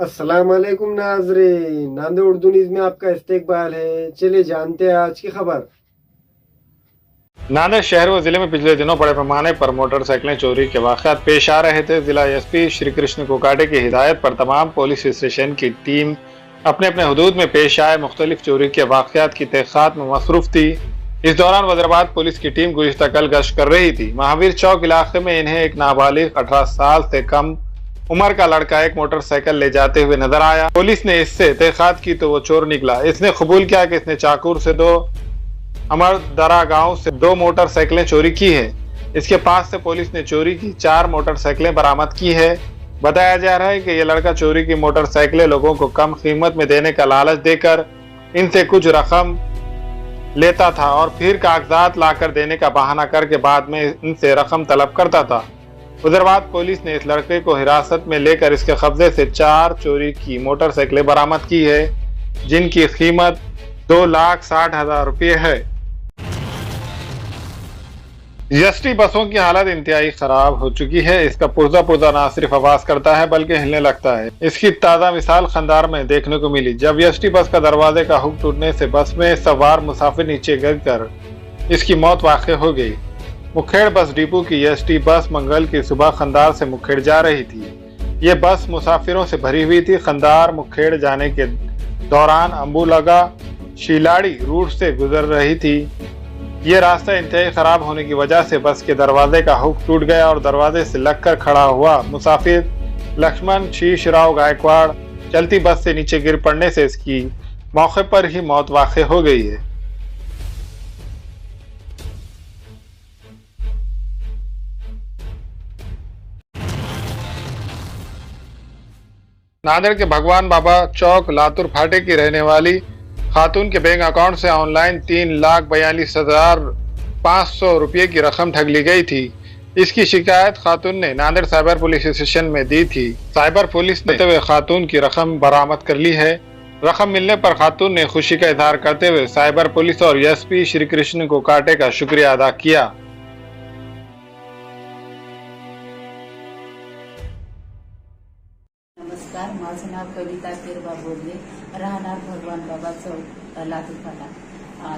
अस्सलाम वालेकुम नाज़रीन, नांदेड़ उर्दू न्यूज़ में आपका इस्तकबाल है। चलिए जानते हैं आज की खबर। नांदेड़ शहर व जिले में पिछले दिनों बड़े पैमाने पर मोटरसाइकिलें चोरी के वाकयात पेश आ रहे थे। जिला एसपी श्री कृष्ण कोकाटे की हिदायत पर तमाम पुलिस स्टेशन की टीम अपने अपने हुदूद में पेश आए मुख्तलिफ चोरी के वाकयात की तहकीकात में मसरूफ थी। इस दौरान वज़ीराबाद पुलिस की टीम गुज़िश्ता कल गश्त कर रही थी। महावीर चौक इलाके में इन्हें एक नाबालिग 18 साल से कम उम्र का लड़का एक मोटरसाइकिल ले जाते हुए नजर आया। पुलिस ने इससे तहकीकात की तो वो चोर निकला। इसने कबूल किया कि इसने चाकूर से अमरदरा गांव से 2 मोटरसाइकिलें चोरी की है। इसके पास से पुलिस ने चोरी की 4 मोटरसाइकिलें बरामद की है। बताया जा रहा है कि यह लड़का चोरी की मोटरसाइकिलें लोगों को कम कीमत में देने का लालच देकर इनसे कुछ रकम लेता था और फिर कागजात लाकर देने का बहाना करके बाद में इनसे रकम तलब करता था। वज़ीराबाद पुलिस ने इस लड़के को हिरासत में लेकर इसके कब्जे से 4 चोरी की मोटरसाइकिलें बरामद की है, जिनकी कीमत 2,60,000 रुपये है। एसटी बसों की हालत इंतहाई खराब हो चुकी है। इसका पुर्जा ना सिर्फ आवाज करता है बल्कि हिलने लगता है। इसकी ताज़ा मिसाल खंदार में देखने को मिली, जब एसटी बस का दरवाजे का हुक टूटने से बस में सवार मुसाफिर नीचे गिरकर इसकी मौत वाक़ हो गई। मुखेड़ बस डिपो की एसटी बस मंगल की सुबह खंदार से मुखेड़ जा रही थी। ये बस मुसाफिरों से भरी हुई थी। खंदार मुखेड़ जाने के दौरान अम्बुलगा शिलाड़ी रूट से गुजर रही थी। ये रास्ता इंतहाई खराब होने की वजह से बस के दरवाजे का हुक टूट गया और दरवाजे से लगकर खड़ा हुआ मुसाफिर लक्ष्मण शीश राव गायकवाड़ चलती बस से नीचे गिर पड़ने से इसकी मौके पर ही मौत वाक़ हो गई है। नांदेड़ के भगवान बाबा चौक लातुर फाटे की रहने वाली खातून के बैंक अकाउंट से ऑनलाइन 3,42,500 रुपये की रकम ठग ली गई थी। इसकी शिकायत खातून ने नांदेड़ साइबर पुलिस स्टेशन में दी थी। साइबर पुलिस ने खातून की रकम बरामद कर ली है। रकम मिलने पर खातून ने खुशी का इजहार करते हुए साइबर पुलिस और एसपी श्री कृष्ण कोकाटे का शुक्रिया अदा किया। नमस्कार, माझं नाव कविता केरबा बोलले, राहणार भगवान बाबा चौक लातूर फाटा।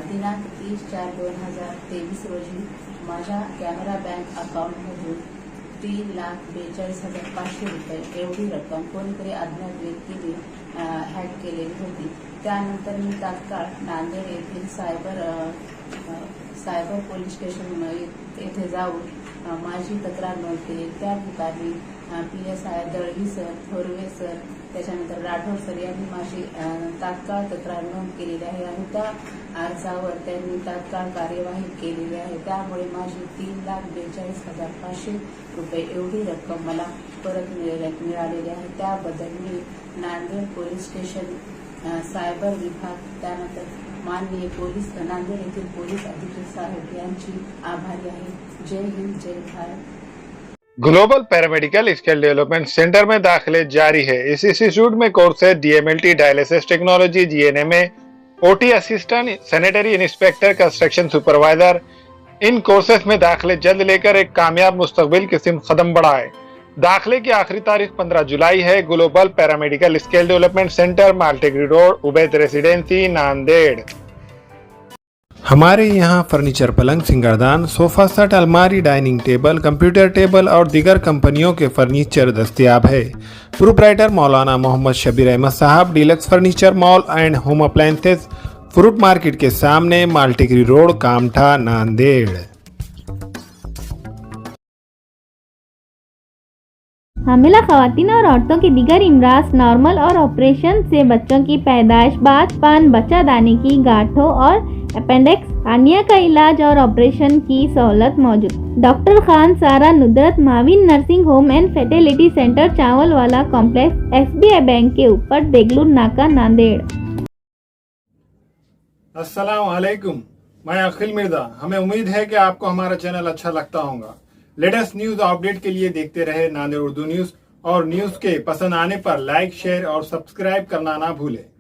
दिनांक 30/4/2023 रोजी माझ्या कॅनरा बँक अकाउंटमधून 3,42,500 रुपये एवढी रक्कम कोणीतरी अज्ञात व्यक्तीने हॅक केलेली होती। त्यानंतर मी तात्काळ नांदेड येथील सायबर पोलीस स्टेशन येथे जाऊन माझी तक्रार नोंद केली। त्या ठिकाणी PSI Dalvi sir, Thorve sir, त्याच्यानंतर राठोड सर यांनी माझी तात्काळ तक्रार नोंद केलेली आहे आणि त्या अर्जावर त्यांनी तात्काळ कार्यवाही केलेली आहे। त्यामुळे माझी 3,42,500 रुपये एवढी रक्कम मला परत मिळालेली आहे। त्याबद्दल मी नांदेड पोलीस स्टेशन सायबर विभाग, त्यानंतर माननीय पोलीस नांदेड येथील पोलीस अधीक्षक साहेब यांची आभारी आहे। जय हिंद, जय Bharat. Global paramedical skill development centre में दाखिले जारी है। इस इंस्टीट्यूट में कोर्स है DMLT dialysis technology, GNMA, OT assistant, sanitary inspector, construction supervisor. इन कोर्सेज में दाखिले जल्द लेकर एक कामयाब मुस्तकबिल की सिमत कदम बढ़ाए। दाखिले की आखिरी तारीख 15 जुलाई है। Global paramedical skill development centre, Maltekdi road, Ubaid residency, Nanded. हमारे यहाँ फर्नीचर, पलंग, सिंगारदान, सोफा सेट, अलमारी, डाइनिंग टेबल, कंप्यूटर टेबल और दीगर कंपनियों के फर्नीचर दस्तयाब है। प्रोप्राइटर मौलाना मोहम्मद शबीर अहमद साहब, deluxe furniture mall and home appliances, fruit market के सामने, माल्टेगरी रोड, कामठा, नांदेड़। हामिला खवातीन और औरतों के दीगर इमराज, नॉर्मल और ऑपरेशन से बच्चों की पैदाइश, बात पान, बच्चा दाने की गांठों और अपेंडिक्स, हार्निया का इलाज और ऑपरेशन की सहूलत मौजूद। Doctor Khan Sara Nudrat Mavin nursing home and fertility centre, चावल वाला कॉम्प्लेक्स, SBI बैंक के ऊपर, देगलूर नाका, नांदेड़। अस्सलाम वालेकुम, मैं अखिल मिर्जा। हमें उम्मीद है कि आपको हमारा चैनल अच्छा लगता होगा। लेटेस्ट न्यूज अपडेट के लिए देखते रहे नांदेड़ उर्दू न्यूज, और न्यूज के पसंद आने पर लाइक, शेयर और सब्सक्राइब करना ना भूलें।